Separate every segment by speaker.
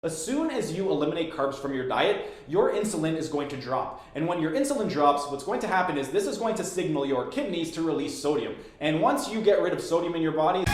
Speaker 1: As soon as you eliminate carbs from your diet, your insulin is going to drop. And when your insulin drops, what's going to happen is this is going to signal your kidneys to release sodium. And once you get rid of sodium in your body,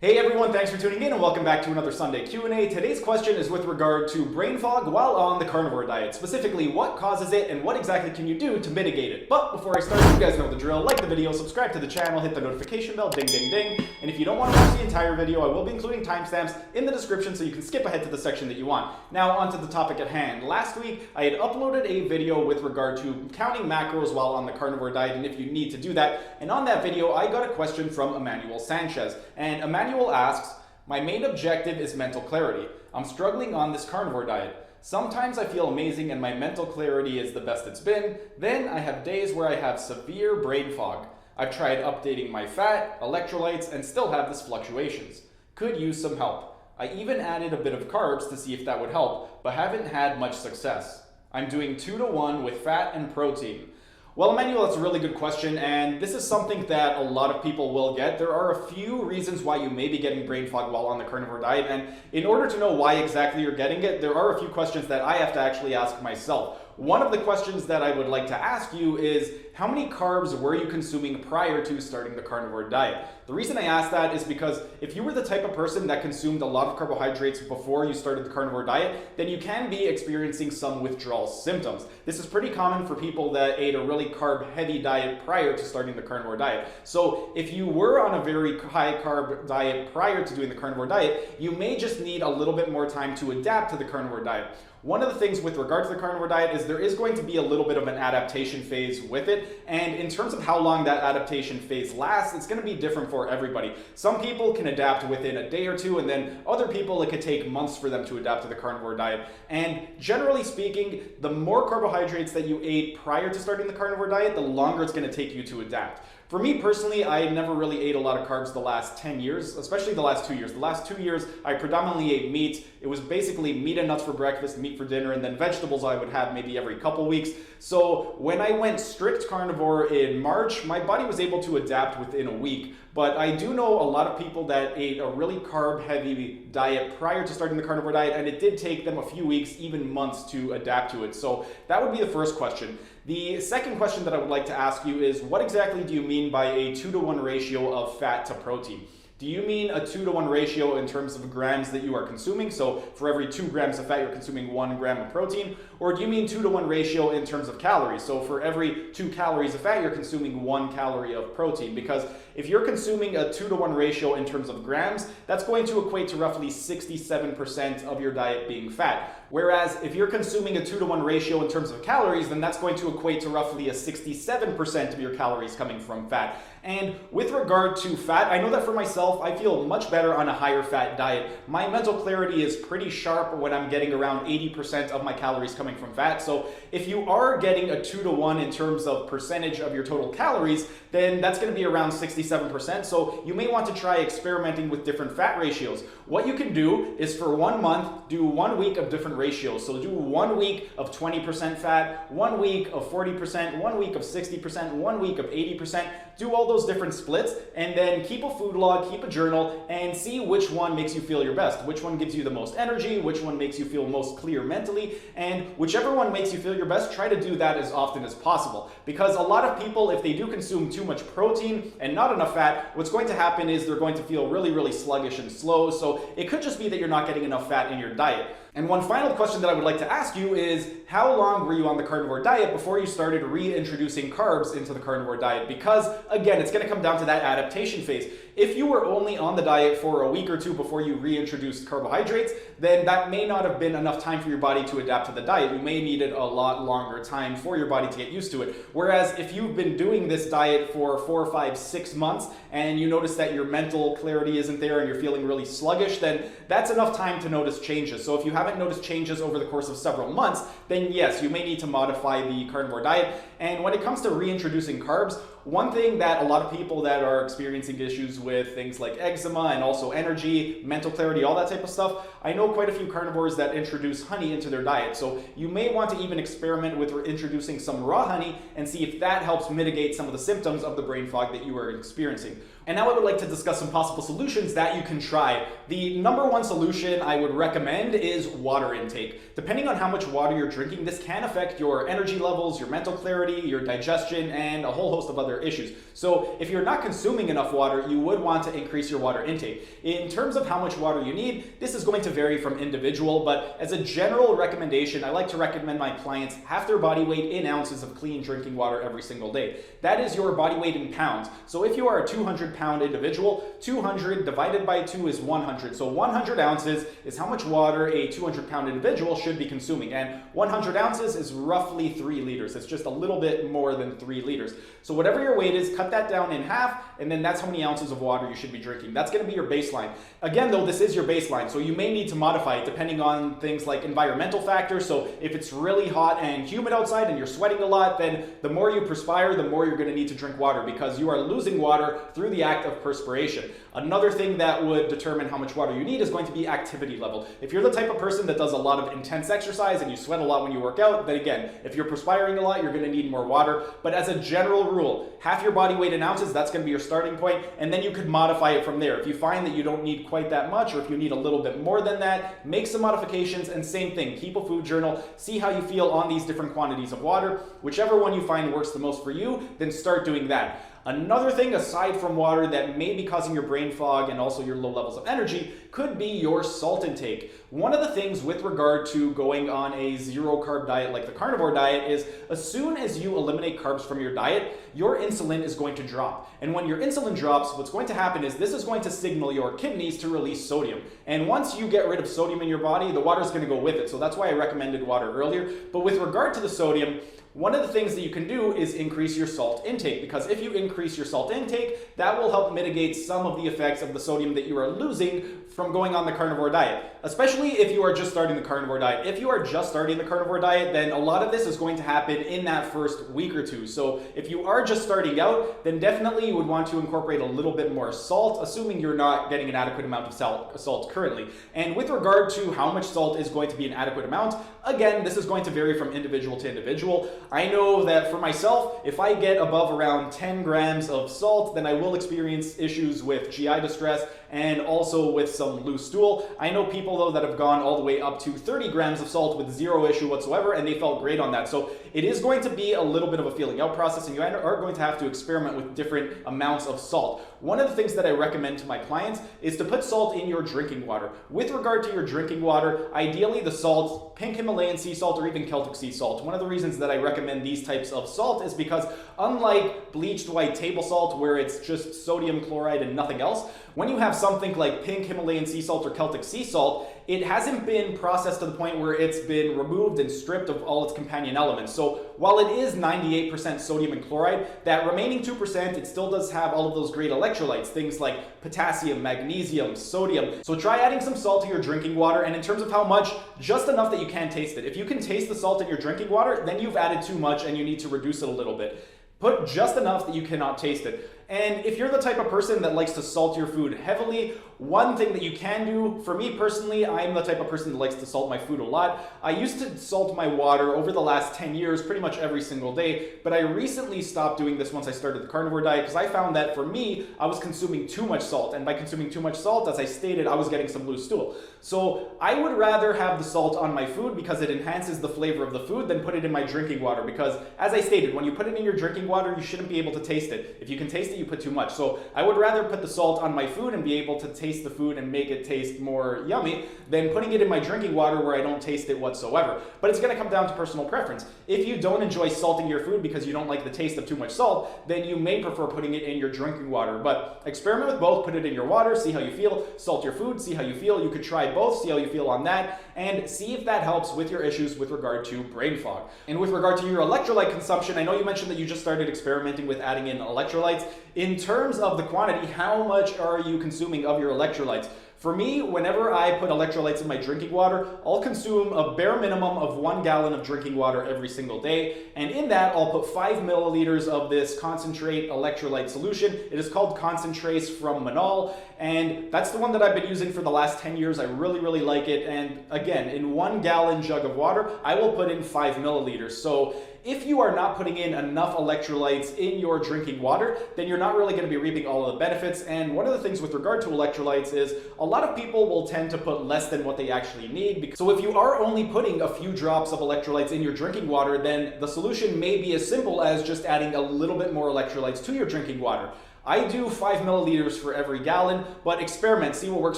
Speaker 1: hey everyone, thanks for tuning in and welcome back to another Sunday Q&A. Today's question is with regard to brain fog while on the carnivore diet. Specifically, what causes it and what exactly can you do to mitigate it? But before I start, you guys know the drill. Like the video, subscribe to the channel, hit the notification bell, ding ding ding. And if you don't want to watch the entire video, I will be including timestamps in the description so you can skip ahead to the section that you want. Now onto the topic at hand. Last week, I had uploaded a video with regard to counting macros while on the carnivore diet and if you need to do that. And on that video, I got a question from Emmanuel Sanchez. And Emmanuel asks, my main objective is mental clarity. I'm struggling on this carnivore diet. Sometimes I feel amazing and my mental clarity is the best it's been. Then I have days where I have severe brain fog. I've tried updating my fat, electrolytes, and still have these fluctuations. Could use some help. I even added a bit of carbs to see if that would help, but haven't had much success. I'm doing 2-to-1 with fat and protein. Well, Emmanuel, that's a really good question, and this is something that a lot of people will get. There are a few reasons why you may be getting brain fog while on the carnivore diet, and in order to know why exactly you're getting it, there are a few questions that I have to actually ask myself. One of the questions that I would like to ask you is, how many carbs were you consuming prior to starting the carnivore diet? The reason I ask that is because if you were the type of person that consumed a lot of carbohydrates before you started the carnivore diet, then you can be experiencing some withdrawal symptoms. This is pretty common for people that ate a really carb-heavy diet prior to starting the carnivore diet. So if you were on a very high carb diet prior to doing the carnivore diet, you may just need a little bit more time to adapt to the carnivore diet. One of the things with regard to the carnivore diet is there is going to be a little bit of an adaptation phase with it. And in terms of how long that adaptation phase lasts, it's going to be different for everybody. Some people can adapt within a day or two, and then other people, it could take months for them to adapt to the carnivore diet. And generally speaking, the more carbohydrates that you ate prior to starting the carnivore diet, the longer it's going to take you to adapt. For me personally, I never really ate a lot of carbs the last 10 years, especially the last 2 years. The last 2 years, I predominantly ate meat. It was basically meat and nuts for breakfast, meat for dinner, and then vegetables I would have maybe every couple weeks. So when I went strict carnivore in March, my body was able to adapt within a week. But I do know a lot of people that ate a really carb-heavy diet prior to starting the carnivore diet, and it did take them a few weeks, even months, to adapt to it. So that would be the first question. The second question that I would like to ask you is, what exactly do you mean by a 2-to-1 ratio of fat to protein? Do you mean a 2-to-1 ratio in terms of grams that you are consuming? So for every 2 grams of fat, you're consuming 1 gram of protein? Or do you mean 2-to-1 ratio in terms of calories? So for every 2 calories of fat, you're consuming 1 calorie of protein. Because if you're consuming a 2-to-1 ratio in terms of grams, that's going to equate to roughly 67% of your diet being fat. Whereas if you're consuming a 2-to-1 ratio in terms of calories, then that's going to equate to roughly a 67% of your calories coming from fat. And with regard to fat, I know that for myself, I feel much better on a higher fat diet. My mental clarity is pretty sharp when I'm getting around 80% of my calories coming from fat. So if you are getting a 2-to-1 in terms of percentage of your total calories, then that's going to be around 67%. So you may want to try experimenting with different fat ratios. What you can do is for 1 month, do 1 week of different ratios. So do 1 week of 20% fat, 1 week of 40%, 1 week of 60%, 1 week of 80%. Do all those different splits and then keep a food log, keep a journal, and see which one makes you feel your best. Which one gives you the most energy, which one makes you feel most clear mentally, and whichever one makes you feel your best, try to do that as often as possible. Because a lot of people, if they do consume too much protein and not enough fat, what's going to happen is they're going to feel really, really sluggish and slow. So it could just be that you're not getting enough fat in your diet. And one final question that I would like to ask you is, how long were you on the carnivore diet before you started reintroducing carbs into the carnivore diet? Because again, it's going to come down to that adaptation phase. If you were only on the diet for a week or two before you reintroduced carbohydrates, then that may not have been enough time for your body to adapt to the diet. You may need a lot longer time for your body to get used to it. Whereas if you've been doing this diet for 4, 5, 6 months and you notice that your mental clarity isn't there and you're feeling really sluggish, then that's enough time to notice changes. So if you haven't noticed changes over the course of several months, then yes, you may need to modify the carnivore diet. And when it comes to reintroducing carbs, one thing that a lot of people that are experiencing issues with things like eczema and also energy, mental clarity, all that type of stuff, I know quite a few carnivores that introduce honey into their diet. So you may want to even experiment with introducing some raw honey and see if that helps mitigate some of the symptoms of the brain fog that you are experiencing. And now I would like to discuss some possible solutions that you can try. The number one solution I would recommend is water intake. Depending on how much water you're drinking, this can affect your energy levels, your mental clarity, your digestion, and a whole host of other issues. So if you're not consuming enough water, you would want to increase your water intake. In terms of how much water you need, this is going to vary from individual, but as a general recommendation, I like to recommend my clients half their body weight in ounces of clean drinking water every single day. That is your body weight in pounds. So if you are a 200-pound individual, 200 divided by 2 is 100. So 100 ounces is how much water a 200-pound individual should be consuming. And 100 ounces is roughly 3 liters. It's just a little bit more than 3 liters. So whatever your weight is, cut that down in half, and then that's how many ounces of water you should be drinking. That's going to be your baseline. Again, though, this is your baseline, so you may need to modify it depending on things like environmental factors. So if it's really hot and humid outside and you're sweating a lot, then the more you perspire, the more you're going to need to drink water because you are losing water through the act of perspiration. Another thing that would determine how much water you need is going to be activity level. If you're the type of person that does a lot of intense exercise and you sweat a lot when you work out, then again, if you're perspiring a lot, you're going to need more water. But as a general rule, half your body weight in ounces, that's going to be your starting point, and then you could modify it from there. If you find that you don't need quite that much, or if you need a little bit more than that, make some modifications, and same thing, keep a food journal, see how you feel on these different quantities of water. Whichever one you find works the most for you, then start doing that. Another thing aside from water that may be causing your brain fog and also your low levels of energy could be your salt intake. One of the things with regard to going on a zero carb diet like the carnivore diet is as soon as you eliminate carbs from your diet, your insulin is going to drop. And when your insulin drops, what's going to happen is this is going to signal your kidneys to release sodium. And once you get rid of sodium in your body, the water is going to go with it. So that's why I recommended water earlier. But with regard to the sodium, one of the things that you can do is increase your salt intake, because if you increase your salt intake, that will help mitigate some of the effects of the sodium that you are losing from going on the carnivore diet, especially if you are just starting the carnivore diet. If you are just starting the carnivore diet, then a lot of this is going to happen in that first week or two. So if you are just starting out, then definitely you would want to incorporate a little bit more salt, assuming you're not getting an adequate amount of salt currently. And with regard to how much salt is going to be an adequate amount, again, this is going to vary from individual to individual. I know that for myself, if I get above around 10 grams of salt, then I will experience issues with GI distress and also with some loose stool. I know people though that have gone all the way up to 30 grams of salt with zero issue whatsoever, and they felt great on that. So it is going to be a little bit of a feeling out process, and you are going to have to experiment with different amounts of salt. One of the things that I recommend to my clients is to put salt in your drinking water. With regard to your drinking water, ideally the salts, pink Himalayan sea salt or even Celtic sea salt. One of the reasons that I recommend these types of salt is because unlike bleached white table salt where it's just sodium chloride and nothing else, when you have something like pink Himalayan sea salt or Celtic sea salt, it hasn't been processed to the point where it's been removed and stripped of all its companion elements. So while it is 98% sodium and chloride, that remaining 2%, it still does have all of those great electrolytes, things like potassium, magnesium, sodium. So try adding some salt to your drinking water, and in terms of how much, just enough that you can taste it. If you can taste the salt in your drinking water, then you've added too much and you need to reduce it a little bit. Put just enough that you cannot taste it. And if you're the type of person that likes to salt your food heavily, one thing that you can do, for me personally, I'm the type of person that likes to salt my food a lot. I used to salt my water over the last 10 years pretty much every single day, but I recently stopped doing this once I started the carnivore diet because I found that for me, I was consuming too much salt. And by consuming too much salt, as I stated, I was getting some loose stool. So I would rather have the salt on my food because it enhances the flavor of the food than put it in my drinking water, because as I stated, when you put it in your drinking water, you shouldn't be able to taste it. If you can taste it, you put too much. So I would rather put the salt on my food and be able to taste the food and make it taste more yummy than putting it in my drinking water where I don't taste it whatsoever. But it's going to come down to personal preference. If you don't enjoy salting your food because you don't like the taste of too much salt, then you may prefer putting it in your drinking water. But experiment with both. Put it in your water, see how you feel. Salt your food, see how you feel. You could try both, see how you feel on that, and see if that helps with your issues with regard to brain fog. And with regard to your electrolyte consumption, I know you mentioned that you just started experimenting with adding in electrolytes. In terms of the quantity, how much are you consuming of your electrolytes? For me, whenever I put electrolytes in my drinking water, I'll consume a bare minimum of 1 gallon of drinking water every single day. And in that, I'll put 5 milliliters of this concentrate electrolyte solution. It is called Concentrates from Manal. And that's the one that I've been using for the last 10 years. I really, really like it. And again, in 1 gallon jug of water, I will put in 5 milliliters. So if you are not putting in enough electrolytes in your drinking water, then you're not really going to be reaping all of the benefits. And one of the things with regard to electrolytes is a lot of people will tend to put less than what they actually need. So if you are only putting a few drops of electrolytes in your drinking water, then the solution may be as simple as just adding a little bit more electrolytes to your drinking water. I do 5 milliliters for every gallon, but experiment, see what works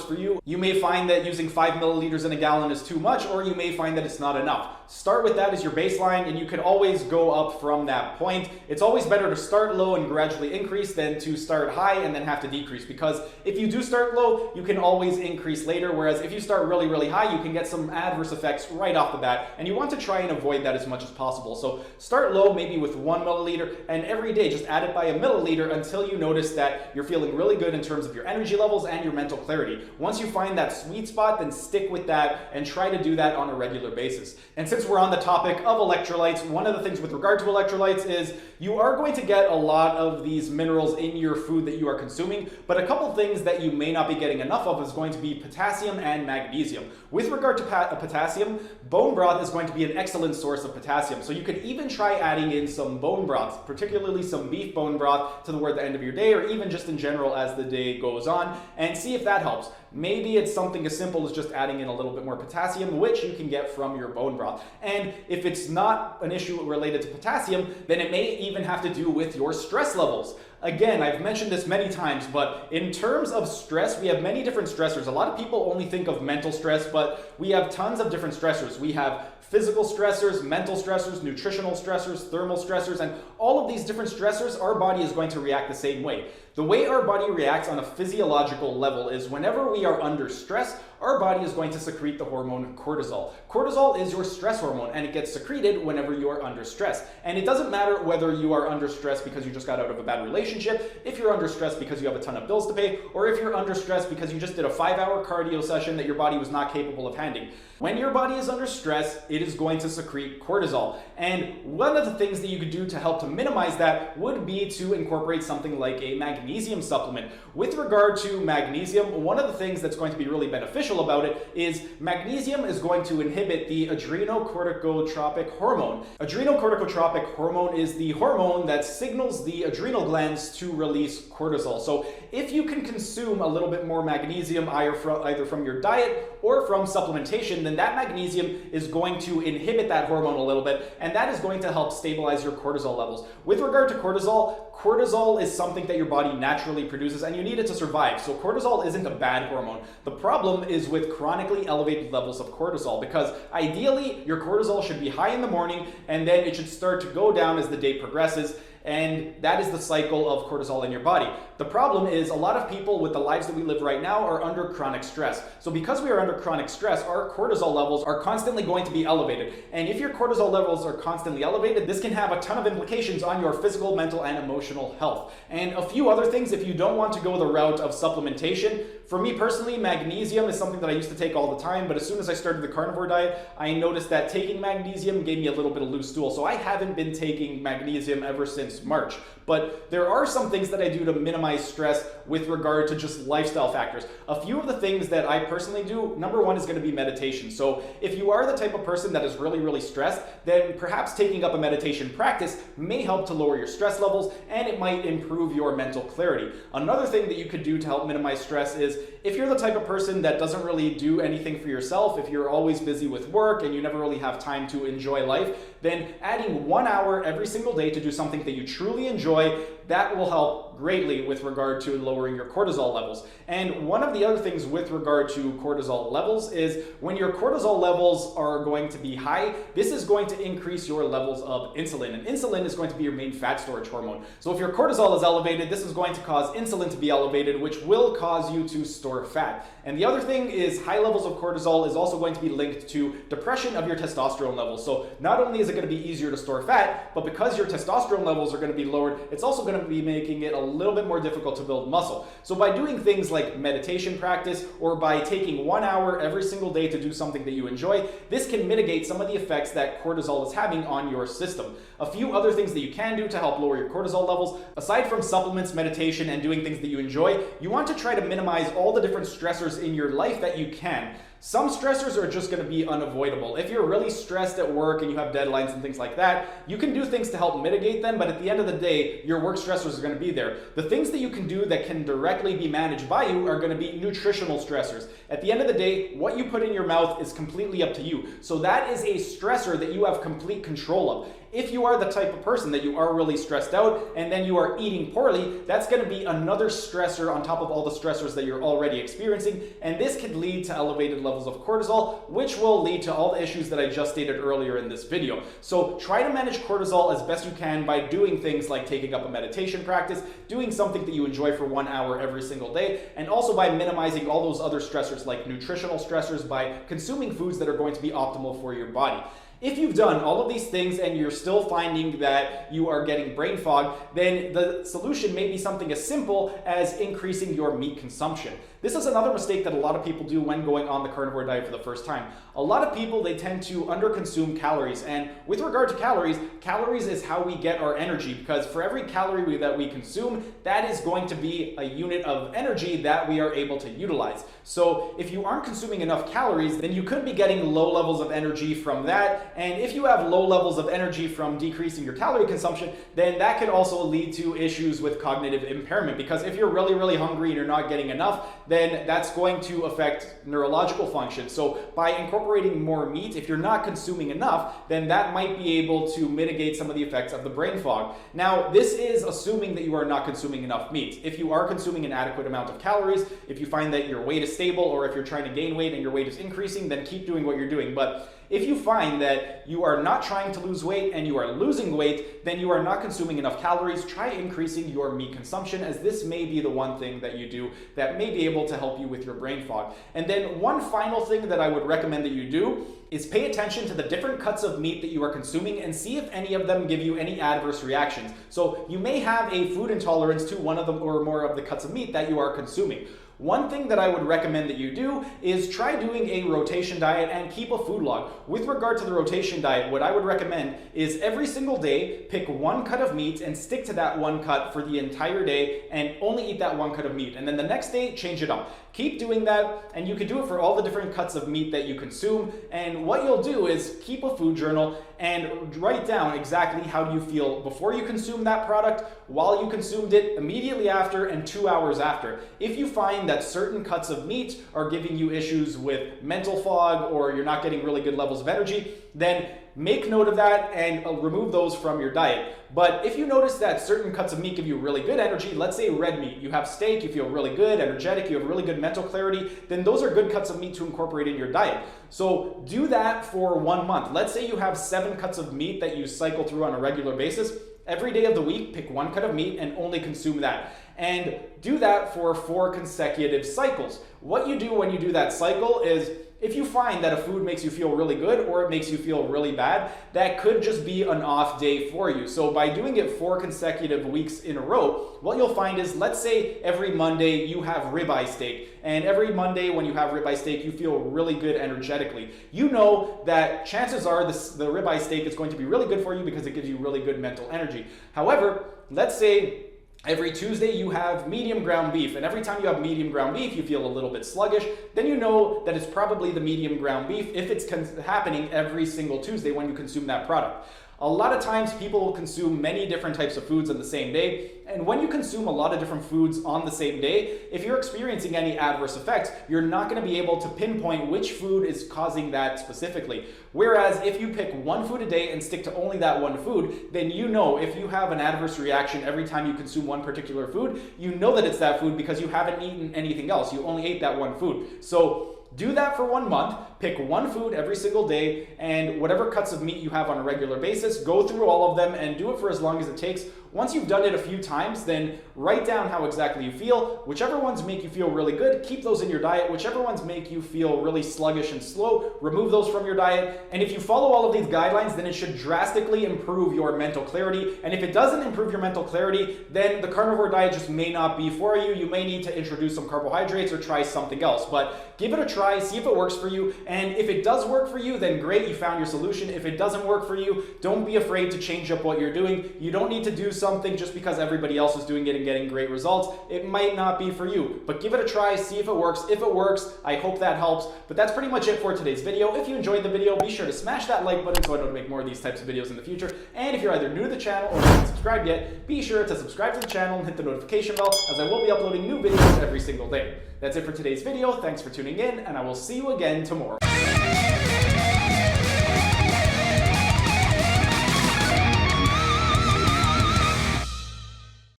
Speaker 1: for you. You may find that using 5 milliliters in a gallon is too much, or you may find that it's not enough. Start with that as your baseline, and you can always go up from that point. It's always better to start low and gradually increase than to start high and then have to decrease, because if you do start low, you can always increase later, whereas if you start really, really high, you can get some adverse effects right off the bat, and you want to try and avoid that as much as possible. So start low, maybe with 1 milliliter, and every day just add it by a milliliter until you notice that you're feeling really good in terms of your energy levels and your mental clarity. Once you find that sweet spot, then stick with that and try to do that on a regular basis. And since we're on the topic of electrolytes, one of the things with regard to electrolytes is you are going to get a lot of these minerals in your food that you are consuming, but a couple things that you may not be getting enough of is going to be potassium and magnesium. With regard to potassium, bone broth is going to be an excellent source of potassium. So you could even try adding in some bone broth, particularly some beef bone broth toward the end of your day, or even just in general as the day goes on, and see if that helps. Maybe it's something as simple as just adding in a little bit more potassium, which you can get from your bone broth. And if it's not an issue related to potassium, then it may even have to do with your stress levels. Again, I've mentioned this many times, but in terms of stress, we have many different stressors. A lot of people only think of mental stress, but we have tons of different stressors. We have physical stressors, mental stressors, nutritional stressors, thermal stressors, and all of these different stressors, our body is going to react the same way. The way our body reacts on a physiological level is whenever we are under stress, our body is going to secrete the hormone cortisol. Cortisol is your stress hormone, and it gets secreted whenever you are under stress. And it doesn't matter whether you are under stress because you just got out of a bad relationship, if you're under stress because you have a ton of bills to pay, or if you're under stress because you just did a 5-hour cardio session that your body was not capable of handling. When your body is under stress, it is going to secrete cortisol. And one of the things that you could do to help to minimize that would be to incorporate something like a magnesium supplement. With regard to magnesium, one of the things that's going to be really beneficial about it is magnesium is going to inhibit the adrenocorticotropic hormone. Adrenocorticotropic hormone is the hormone that signals the adrenal glands to release cortisol. So if you can consume a little bit more magnesium either from your diet or from supplementation, then that magnesium is going to inhibit that hormone a little bit, and that is going to help stabilize your cortisol levels. With regard to cortisol, cortisol is something that your body naturally produces, and you need it to survive. So cortisol isn't a bad hormone. The problem is with chronically elevated levels of cortisol, because ideally your cortisol should be high in the morning, and then it should start to go down as the day progresses. And that is the cycle of cortisol in your body. The problem is a lot of people with the lives that we live right now are under chronic stress. So because we are under chronic stress, our cortisol levels are constantly going to be elevated. And if your cortisol levels are constantly elevated, this can have a ton of implications on your physical, mental, and emotional health. And a few other things, if you don't want to go the route of supplementation, for me personally, magnesium is something that I used to take all the time, but as soon as I started the carnivore diet, I noticed that taking magnesium gave me a little bit of loose stool. So I haven't been taking magnesium ever since March. But there are some things that I do to minimize stress with regard to just lifestyle factors. A few of the things that I personally do, number one is going to be meditation. So if you are the type of person that is really, really stressed, then perhaps taking up a meditation practice may help to lower your stress levels, and it might improve your mental clarity. Another thing that you could do to help minimize stress is if you're the type of person that doesn't really do anything for yourself, if you're always busy with work and you never really have time to enjoy life, then adding 1 hour every single day to do something that you truly enjoy, that will help greatly with regard to lowering your cortisol levels. And one of the other things with regard to cortisol levels is when your cortisol levels are going to be high, this is going to increase your levels of insulin. And insulin is going to be your main fat storage hormone. So if your cortisol is elevated, this is going to cause insulin to be elevated, which will cause you to store fat. And the other thing is high levels of cortisol is also going to be linked to depression of your testosterone levels. So not only is it going to be easier to store fat, but because your testosterone levels are going to be lowered, it's also going to be making it a little bit more difficult to build muscle. So by doing things like meditation practice, or by taking 1 hour every single day to do something that you enjoy, this can mitigate some of the effects that cortisol is having on your system. A few other things that you can do to help lower your cortisol levels, aside from supplements, meditation, and doing things that you enjoy, you want to try to minimize all the different stressors in your life that you can. Some stressors are just going to be unavoidable. If you're really stressed at work and you have deadlines and things like that, you can do things to help mitigate them, but at the end of the day, your work stressors are going to be there. The things that you can do that can directly be managed by you are going to be nutritional stressors. At the end of the day, what you put in your mouth is completely up to you. So that is a stressor that you have complete control of. If you are the type of person that you are really stressed out and then you are eating poorly, that's going to be another stressor on top of all the stressors that you're already experiencing, and this could lead to elevated levels of cortisol, which will lead to all the issues that I just stated earlier in this video. So try to manage cortisol as best you can by doing things like taking up a meditation practice, doing something that you enjoy for 1 hour every single day, and also by minimizing all those other stressors like nutritional stressors by consuming foods that are going to be optimal for your body. If you've done all of these things and you're still finding that you are getting brain fog, then the solution may be something as simple as increasing your meat consumption. This is another mistake that a lot of people do when going on the carnivore diet for the first time. A lot of people, they tend to underconsume calories, and with regard to calories, calories is how we get our energy, because for every calorie that we consume, that is going to be a unit of energy that we are able to utilize. So if you aren't consuming enough calories, then you could be getting low levels of energy from that, and if you have low levels of energy from decreasing your calorie consumption, then that could also lead to issues with cognitive impairment, because if you're really, really hungry and you're not getting enough, then that's going to affect neurological function. So by incorporating more meat, if you're not consuming enough, then that might be able to mitigate some of the effects of the brain fog. Now, this is assuming that you are not consuming enough meat. If you are consuming an adequate amount of calories, if you find that your weight is stable, or if you're trying to gain weight and your weight is increasing, then keep doing what you're doing. But if you find that you are not trying to lose weight and you are losing weight, then you are not consuming enough calories, try increasing your meat consumption, as this may be the one thing that you do that may be able to help you with your brain fog. And then one final thing that I would recommend that you do is pay attention to the different cuts of meat that you are consuming and see if any of them give you any adverse reactions. So you may have a food intolerance to one of them or more of the cuts of meat that you are consuming. One thing that I would recommend that you do is try doing a rotation diet and keep a food log. With regard to the rotation diet, what I would recommend is every single day, pick one cut of meat and stick to that one cut for the entire day and only eat that one cut of meat. And then the next day, change it up. Keep doing that, and you can do it for all the different cuts of meat that you consume. And what you'll do is keep a food journal and write down exactly how you feel before you consume that product, while you consumed it, immediately after, and 2 hours after. If you find that certain cuts of meat are giving you issues with mental fog, or you're not getting really good levels of energy, then make note of that and remove those from your diet. But if you notice that certain cuts of meat give you really good energy, let's say red meat, you have steak, you feel really good, energetic, you have really good mental clarity, then those are good cuts of meat to incorporate in your diet. So do that for 1 month. Let's say you have 7 cuts of meat that you cycle through on a regular basis. Every day of the week, pick 1 cut of meat and only consume that. And do that for 4 consecutive cycles. What you do when you do that cycle is, if you find that a food makes you feel really good or it makes you feel really bad, that could just be an off day for you. So by doing it 4 consecutive weeks in a row, what you'll find is, let's say every Monday you have ribeye steak, and every Monday when you have ribeye steak, you feel really good energetically. You know that chances are the ribeye steak is going to be really good for you because it gives you really good mental energy. However, let's say every Tuesday you have medium ground beef, and every time you have medium ground beef you feel a little bit sluggish, then you know that it's probably the medium ground beef if it's happening every single Tuesday when you consume that product. A lot of times people will consume many different types of foods on the same day, and when you consume a lot of different foods on the same day, if you're experiencing any adverse effects, you're not going to be able to pinpoint which food is causing that specifically. Whereas if you pick one food a day and stick to only that one food, then you know if you have an adverse reaction every time you consume one particular food, you know that it's that food because you haven't eaten anything else. You only ate that one food. So do that for 1 month, pick one food every single day, and whatever cuts of meat you have on a regular basis, go through all of them and do it for as long as it takes. Once you've done it a few times, then write down how exactly you feel. Whichever ones make you feel really good, keep those in your diet. Whichever ones make you feel really sluggish and slow, remove those from your diet. And if you follow all of these guidelines, then it should drastically improve your mental clarity. And if it doesn't improve your mental clarity, then the carnivore diet just may not be for you. You may need to introduce some carbohydrates or try something else. But give it a try, see if it works for you. And if it does work for you, then great, you found your solution. If it doesn't work for you, don't be afraid to change up what you're doing. You don't need to do something just because everybody else is doing it and getting great results. It might not be for you, but give it a try, see if it works. If it works, I hope that helps. But that's pretty much it for today's video. If you enjoyed the video, be sure to smash that like button so I know to make more of these types of videos in the future. And if you're either new to the channel or haven't subscribed yet, be sure to subscribe to the channel and hit the notification bell, as I will be uploading new videos every single day. That's it for today's video. Thanks for tuning in, and I will see you again tomorrow.